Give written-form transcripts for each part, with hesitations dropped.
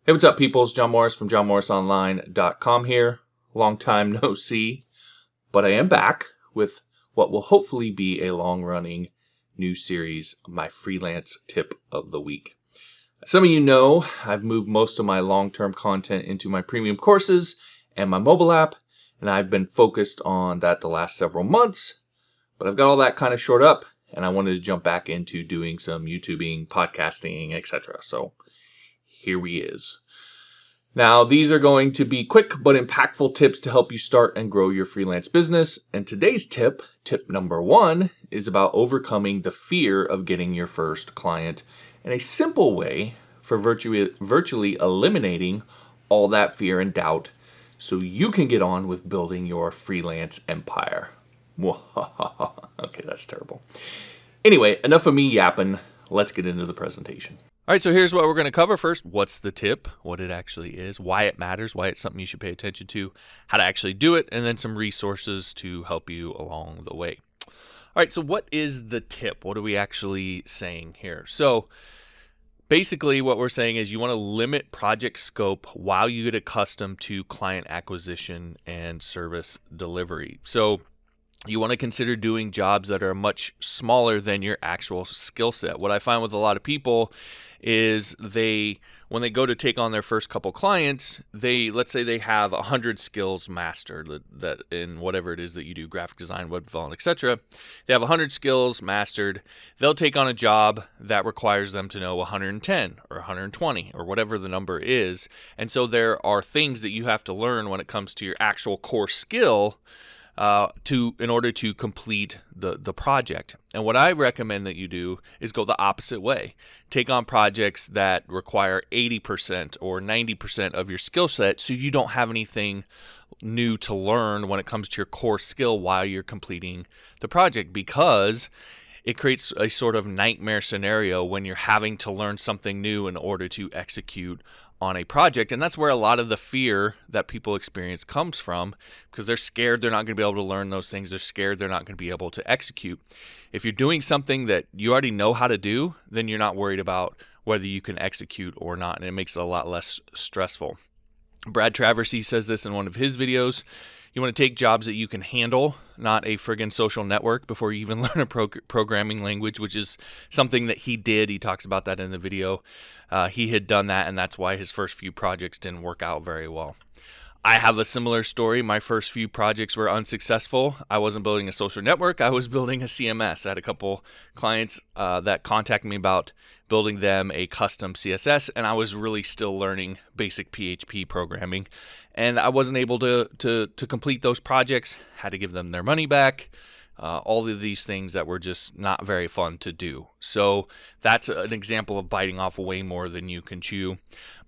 Hey, what's up, people? It's John Morris from johnmorrisonline.com here. Long time no see, but I am back with what will hopefully be a long-running new series, my freelance tip of the week. Some of you know I've moved most of my long-term content into my premium courses and my mobile app, and I've been focused on that the last several months, but I've got all that kind of shored up, and I wanted to jump back into doing some YouTubing, podcasting, etc. So here we is. Now, these are going to be quick but impactful tips to help you start and grow your freelance business. And today's tip number 1, is about overcoming the fear of getting your first client and a simple way for virtually eliminating all that fear and doubt so you can get on with building your freelance empire. Okay, that's terrible. Anyway, enough of me yapping. Let's get into the presentation. All right, so here's what we're going to cover first. What's the tip, what it actually is, why it matters, why it's something you should pay attention to, how to actually do it, and then some resources to help you along the way. All right, so what is the tip? What are we actually saying here? So basically what we're saying is you want to limit project scope while you get accustomed to client acquisition and service delivery. So you want to consider doing jobs that are much smaller than your actual skill set. What I find with a lot of people is when they go to take on their first couple clients, let's say they have 100 skills mastered that in whatever it is that you do, graphic design, web development, etc. They have 100 skills mastered. They'll take on a job that requires them to know 110 or 120 or whatever the number is. And so there are things that you have to learn when it comes to your actual core skill in order to complete the project. And what I recommend that you do is go the opposite way. Take on projects that require 80% or 90% of your skill set so you don't have anything new to learn when it comes to your core skill while you're completing the project, because it creates a sort of nightmare scenario when you're having to learn something new in order to execute on a project. And that's where a lot of the fear that people experience comes from, because they're scared they're not going to be able to learn those things. They're scared they're not going to be able to execute. If you're doing something that you already know how to do, then you're not worried about whether you can execute or not, and it makes it a lot less stressful. Brad Traversy says this in one of his videos. You want to take jobs that you can handle, not a friggin' social network, before you even learn a programming language, which is something that he did. He talks about that in the video. He had done that, and that's why his first few projects didn't work out very well. I have a similar story. My first few projects were unsuccessful. I wasn't building a social network. I was building a CMS. I had a couple clients that contacted me about building them a custom CSS, and I was really still learning basic PHP programming. And I wasn't able to complete those projects, had to give them their money back, all of these things that were just not very fun to do. So that's an example of biting off way more than you can chew.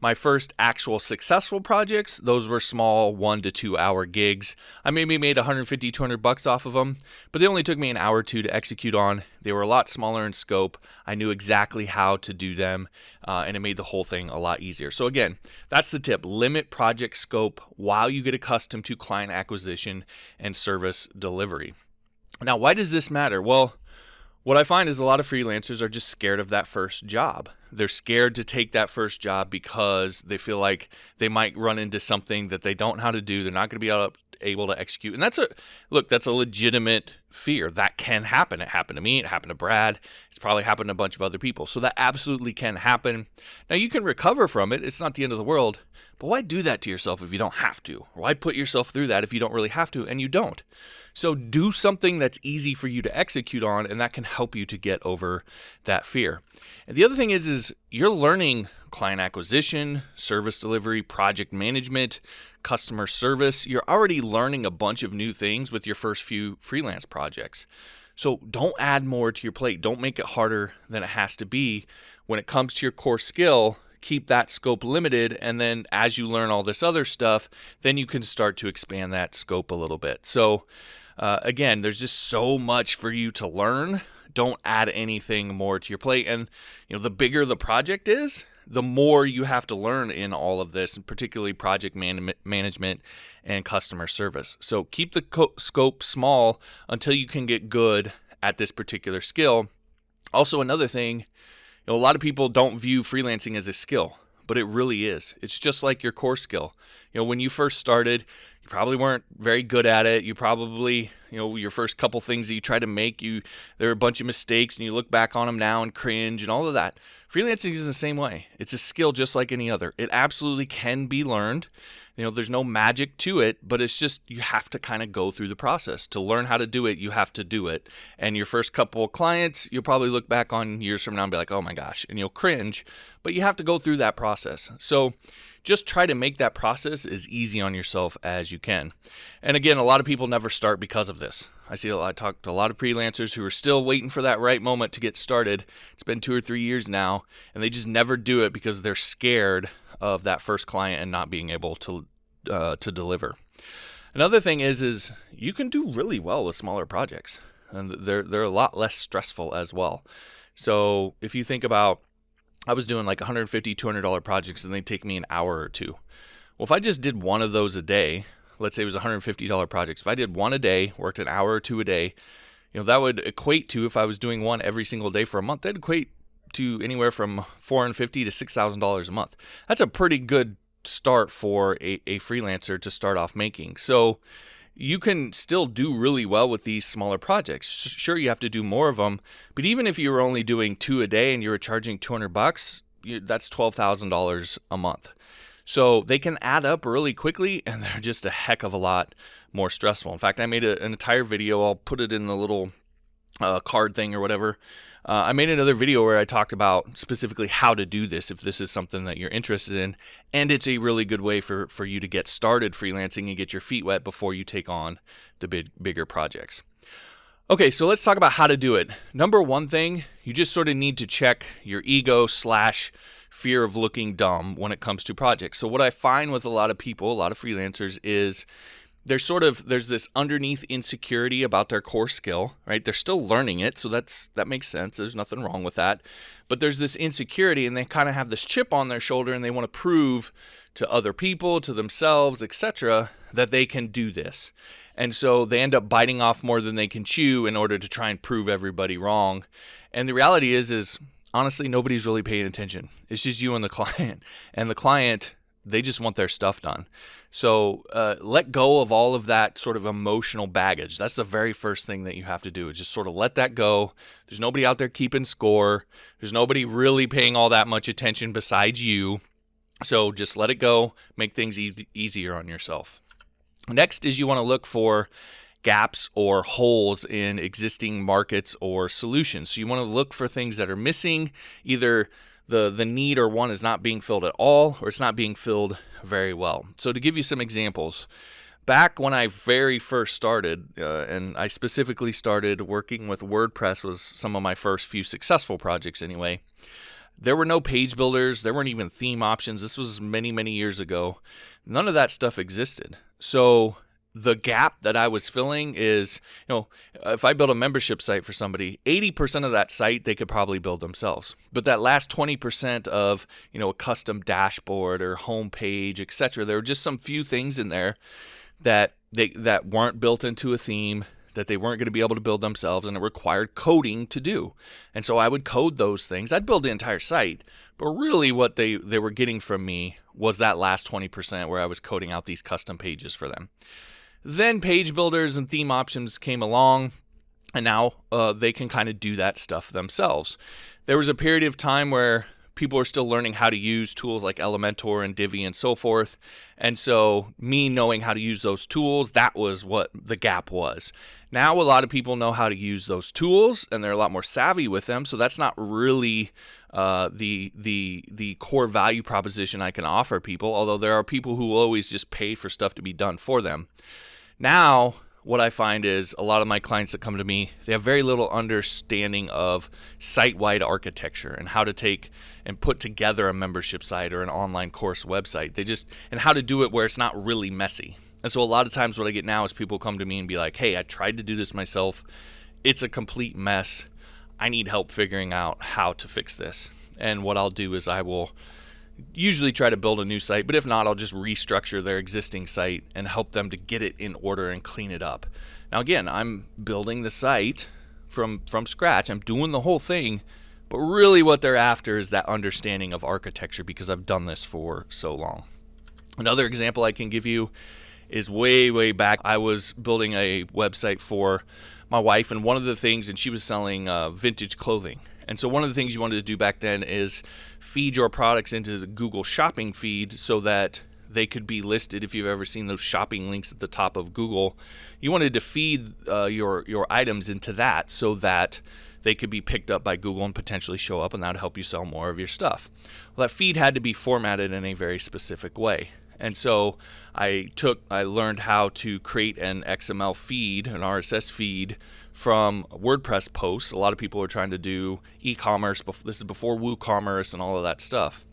My first actual successful projects, those were small 1 to 2 hour gigs. I maybe made $150, $200 off of them, but they only took me an hour or two to execute on. They were a lot smaller in scope. I knew exactly how to do them, and it made the whole thing a lot easier. So again, that's the tip. Limit project scope while you get accustomed to client acquisition and service delivery. Now, why does this matter? Well, what I find is a lot of freelancers are just scared of that first job. They're scared to take that first job because they feel like they might run into something that they don't know how to do. They're not going to be able to execute. And that's a legitimate fear. That can happen. It happened to me. It happened to Brad. It's probably happened to a bunch of other people. So that absolutely can happen. Now, you can recover from it. It's not the end of the world. But why do that to yourself if you don't have to? Why put yourself through that if you don't really have to? And you don't. So do something that's easy for you to execute on, and that can help you to get over that fear. And the other thing is you're learning client acquisition, service delivery, project management, customer service. You're already learning a bunch of new things with your first few freelance projects. So don't add more to your plate. Don't make it harder than it has to be. When it comes to your core skill, keep that scope limited, and then as you learn all this other stuff, then you can start to expand that scope a little bit. So again, there's just so much for you to learn. Don't add anything more to your plate. And the bigger the project is, the more you have to learn in all of this, and particularly project management and customer service. So keep the scope small until you can get good at this particular skill. Also, another thing, a lot of people don't view freelancing as a skill, but it really is. It's just like your core skill. When you first started, you probably weren't very good at it. You probably, your first couple things that you tried to make, there were a bunch of mistakes, and you look back on them now and cringe and all of that. Freelancing is the same way. It's a skill just like any other. It absolutely can be learned. There's no magic to it, but it's just you have to kind of go through the process. To learn how to do it, you have to do it. And your first couple of clients, you'll probably look back on years from now and be like, oh my gosh, and you'll cringe, but you have to go through that process. So just try to make that process as easy on yourself as you can. And again, a lot of people never start because of this. I talk to a lot of freelancers who are still waiting for that right moment to get started. It's been 2 or 3 years now, and they just never do it because they're scared of that first client and not being able to deliver. Another thing is you can do really well with smaller projects, and they're a lot less stressful as well. So if you think about, I was doing like $150, $200 projects, and they take me an hour or two. Well, if I just did one of those a day, let's say it was $150 projects. If I did one a day, worked an hour or two a day, that would equate to, if I was doing one every single day for a month, that'd equate to anywhere from $450 to $6,000 a month. That's a pretty good start for a freelancer to start off making. So you can still do really well with these smaller projects. Sure, you have to do more of them, but even if you were only doing 2 a day and you were charging $200, that's $12,000 a month. So they can add up really quickly, and they're just a heck of a lot more stressful. In fact, I made an entire video. I'll put it in the little card thing or whatever. I made another video where I talked about specifically how to do this if this is something that you're interested in, and it's a really good way for you to get started freelancing and get your feet wet before you take on the bigger projects. Okay, so let's talk about how to do it. Number one thing, you just sort of need to check your ego / fear of looking dumb when it comes to projects. So what I find with a lot of people, a lot of freelancers, is there's this underneath insecurity about their core skill, right? They're still learning it, so that makes sense. There's nothing wrong with that. But there's this insecurity, and they kind of have this chip on their shoulder, and they want to prove to other people, to themselves, etc., that they can do this. And so they end up biting off more than they can chew in order to try and prove everybody wrong. And the reality is honestly, nobody's really paying attention. It's just you and the client. And the client, they just want their stuff done. So let go of all of that sort of emotional baggage. That's the very first thing that you have to do, is just sort of let that go. There's nobody out there keeping score. There's nobody really paying all that much attention besides you. So just let it go. Make things easier on yourself. Next is you want to look for gaps or holes in existing markets or solutions. So you want to look for things that are missing. Either the need or one is not being filled at all, or it's not being filled very well. So to give you some examples, back when I very first started, and I specifically started working with WordPress, was some of my first few successful projects anyway, there were no page builders. There weren't even theme options. This was many, many years ago. None of that stuff existed. So the gap that I was filling is, if I build a membership site for somebody, 80% of that site they could probably build themselves. But that last 20% of, a custom dashboard or homepage, etc., there were just some few things in there that weren't built into a theme, that they weren't going to be able to build themselves, and it required coding to do. And so I would code those things. I'd build the entire site, but really what they were getting from me was that last 20% where I was coding out these custom pages for them. Then page builders and theme options came along, and now they can kind of do that stuff themselves. There was a period of time where people are still learning how to use tools like Elementor and Divi and so forth. And so me knowing how to use those tools, that was what the gap was. Now a lot of people know how to use those tools, and they're a lot more savvy with them. So that's not really the core value proposition I can offer people, although there are people who will always just pay for stuff to be done for them. Now, what I find is a lot of my clients that come to me, they have very little understanding of site-wide architecture and how to take and put together a membership site or an online course website. And how to do it where it's not really messy. And so a lot of times what I get now is people come to me and be like, hey, I tried to do this myself. It's a complete mess. I need help figuring out how to fix this. And what I'll do is I will usually try to build a new site, but if not, I'll just restructure their existing site and help them to get it in order and clean it up. Now again, I'm building the site from scratch. I'm doing the whole thing, But really what they're after is that understanding of architecture, because I've done this for so long. Another example I can give you is way back. I was building a website for my wife, and one of the things, and she was selling vintage clothing. And so one of the things you wanted to do back then is feed your products into the Google shopping feed so that they could be listed. If you've ever seen those shopping links at the top of Google, you wanted to feed your items into that so that they could be picked up by Google and potentially show up, and that would help you sell more of your stuff. Well, that feed had to be formatted in a very specific way. And so I learned how to create an XML feed, an RSS feed from WordPress posts. A lot of people are trying to do e-commerce. This is before WooCommerce and all of that stuff.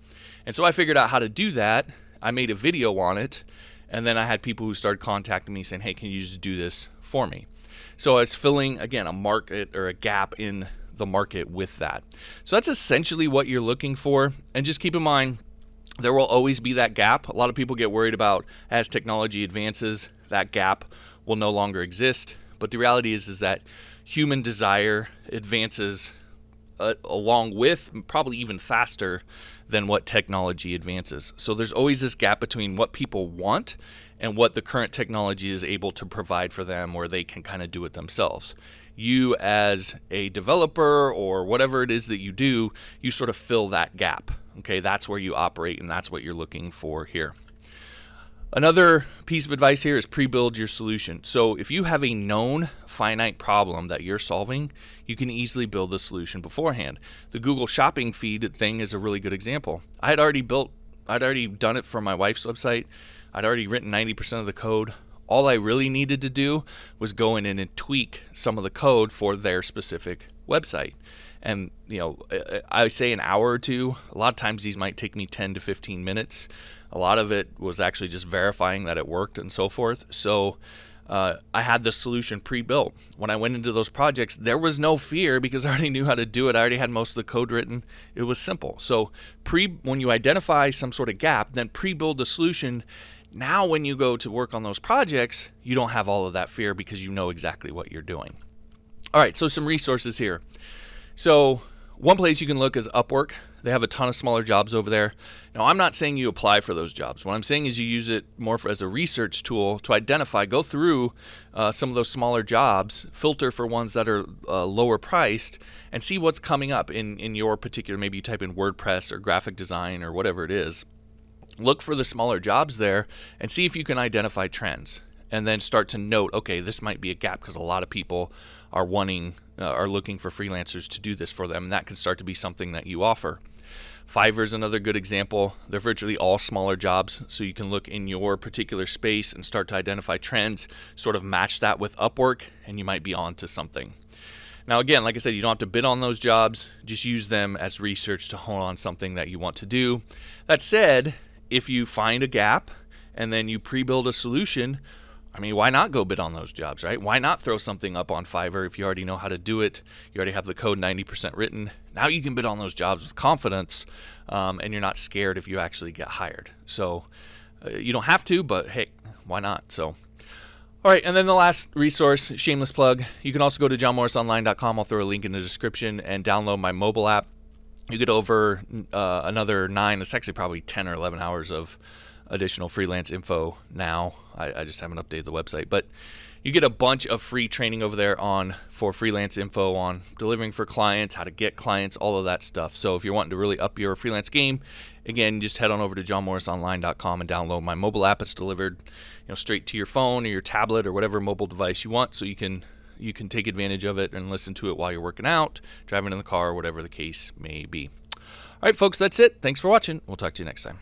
And so I figured out how to do that. I made a video on it, and then I had people who started contacting me saying, hey, can you just do this for me? So I was filling, again, a market or a gap in the market with that. So that's essentially what you're looking for. And just keep in mind, there will always be that gap. A lot of people get worried about as technology advances, that gap will no longer exist. But the reality is that human desire advances along with, probably even faster than what technology advances. So there's always this gap between what people want and what the current technology is able to provide for them, where they can kind of do it themselves. You as a developer or whatever it is that you do, you sort of fill that gap. Okay, that's where you operate, and that's what you're looking for here. Another piece of advice here is pre-build your solution. So if you have a known finite problem that you're solving, you can easily build the solution beforehand. The Google shopping feed thing is a really good example. I'd already done it for my wife's website. I'd already written 90% of the code. All I really needed to do was go in and tweak some of the code for their specific website. And, I say an hour or two. A lot of times these might take me 10 to 15 minutes. A lot of it was actually just verifying that it worked and so forth. So I had the solution pre-built. When I went into those projects, there was no fear because I already knew how to do it. I already had most of the code written. It was simple. So when you identify some sort of gap, then pre-build the solution. Now when you go to work on those projects, you don't have all of that fear because you know exactly what you're doing. All right, so some resources here. So one place you can look is Upwork. They have a ton of smaller jobs over there. Now, I'm not saying you apply for those jobs. What I'm saying is you use it more as a research tool to identify, go through some of those smaller jobs, filter for ones that are lower priced, and see what's coming up in your particular, maybe you type in WordPress or graphic design or whatever it is. Look for the smaller jobs there and see if you can identify trends, and then start to note, okay, this might be a gap because a lot of people are looking for freelancers to do this for them, and that can start to be something that you offer. Fiverr is another good example. They're virtually all smaller jobs, so you can look in your particular space and start to identify trends, sort of match that with Upwork, and you might be on to something. Now, again, like I said, you don't have to bid on those jobs. Just use them as research to hone on something that you want to do. That said, if you find a gap and then you pre-build a solution, why not go bid on those jobs, right? Why not throw something up on Fiverr if you already know how to do it? You already have the code 90% written. Now you can bid on those jobs with confidence, and you're not scared if you actually get hired. So you don't have to, but hey, why not? So, all right, and then the last resource, shameless plug, you can also go to johnmorrisonline.com. I'll throw a link in the description and download my mobile app. You get over another 9, it's actually probably 10 or 11 hours of additional freelance info now. I just haven't updated the website, but you get a bunch of free training over there for freelance info on delivering for clients, how to get clients, all of that stuff. So if you're wanting to really up your freelance game, again, just head on over to johnmorrisonline.com and download my mobile app. It's delivered, straight to your phone or your tablet or whatever mobile device you want, so you can take advantage of it and listen to it while you're working out, driving in the car, whatever the case may be. All right, folks, that's it. Thanks for watching. We'll talk to you next time.